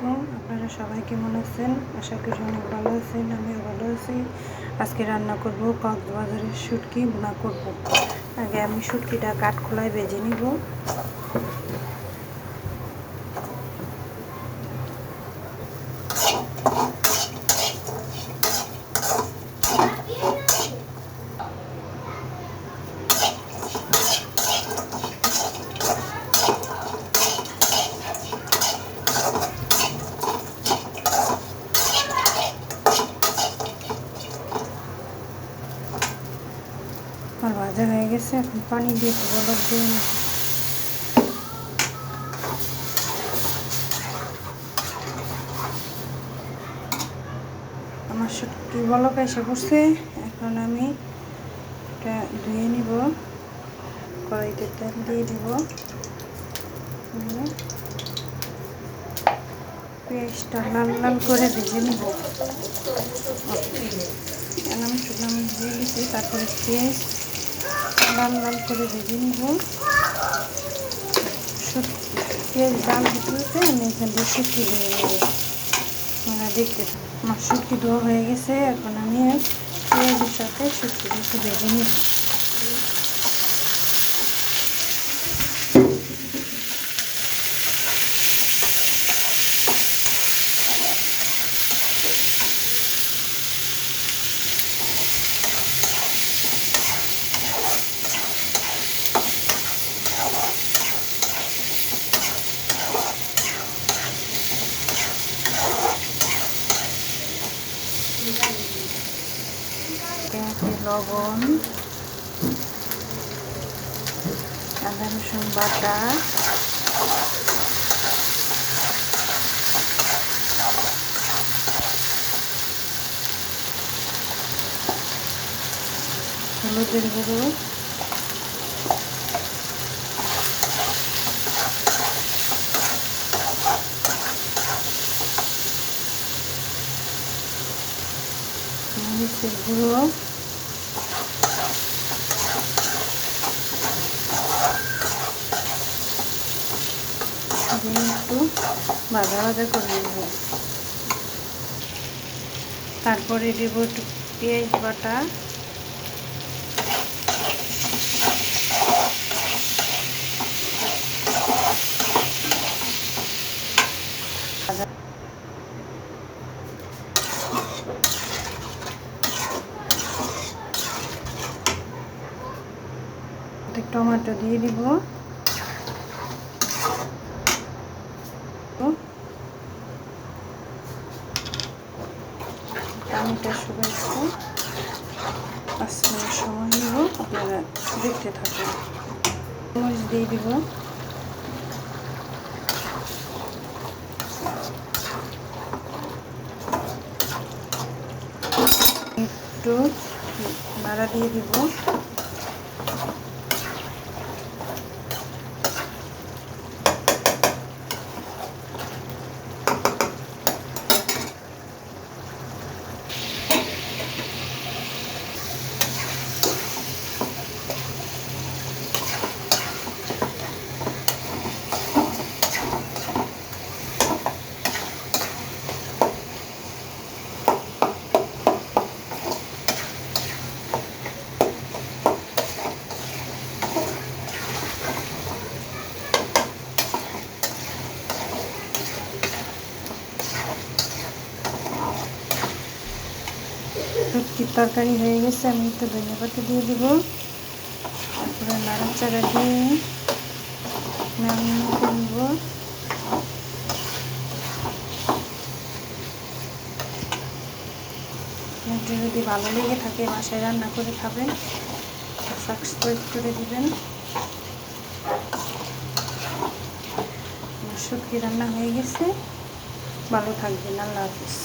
আলাইকুম। আপনারা সবাই কেমন আছেন? আশা করি অনেক ভালো আছেন। আমিও ভালো আছি। আজকে রান্না করব কক্সবাজারের শুটকি ভুনা করব। আগে আমি শুটকিটা কাঠখোলায় ভেজে নিব। আমার ভাজা হয়ে গেছে, এখন পানি দিয়ে বলক দিয়ে নিব। আমার শুটকি বলক এসে পড়ছে, এখন আমি এটা ধুয়ে নিব। কড়াইতে তেল দিয়ে দিব, পেঁয়াজটা লাল লাল করে ভেজে নিব। আমি চুলা দিয়ে দিচ্ছি, তারপরে পেঁয়াজ লাল লাল করে ভেজে নিব। পেঁয়াজ লাল হতে আমি এখান থেকে শুটকি দিয়ে নেব। আপনারা দেখতে আমার শুটকি ধোয়া হয়ে গেছে, এখন আমি পেঁয়াজের সাথে শুটকিটা ভেজে নিব। লবণ, আদা রসুন বাটা, হলুদের গুঁড়ো, মরিচের গুঁড়ো, একটু ভাজা ভাজা করে নেব। তারপরে দেব একটু পেঁয়াজ বাটা, টমেটো দিয়ে দিব, পানিটা শুকাইতে 5 মিনিট সময় নিব। আপনারা দেখতে থাকুন। মরিচ দিয়ে দিব, একটু নাড়া দিয়ে দিব। শুটকির তরকারি হয়ে গেছে, আমি একটু ধনিয়া পাতা দিয়ে দিব। তারপরে নাড়াচাড়া দিয়ে নামিয়ে নিব। যদি ভালো লেগে থাকে বাসায় রান্না করে খাবেন, সাবস্ক্রাইব করে দিবেন। শুটকি রান্না হয়ে গেছে, ভালো থাকবেন। আল্লাহ হাফেজ।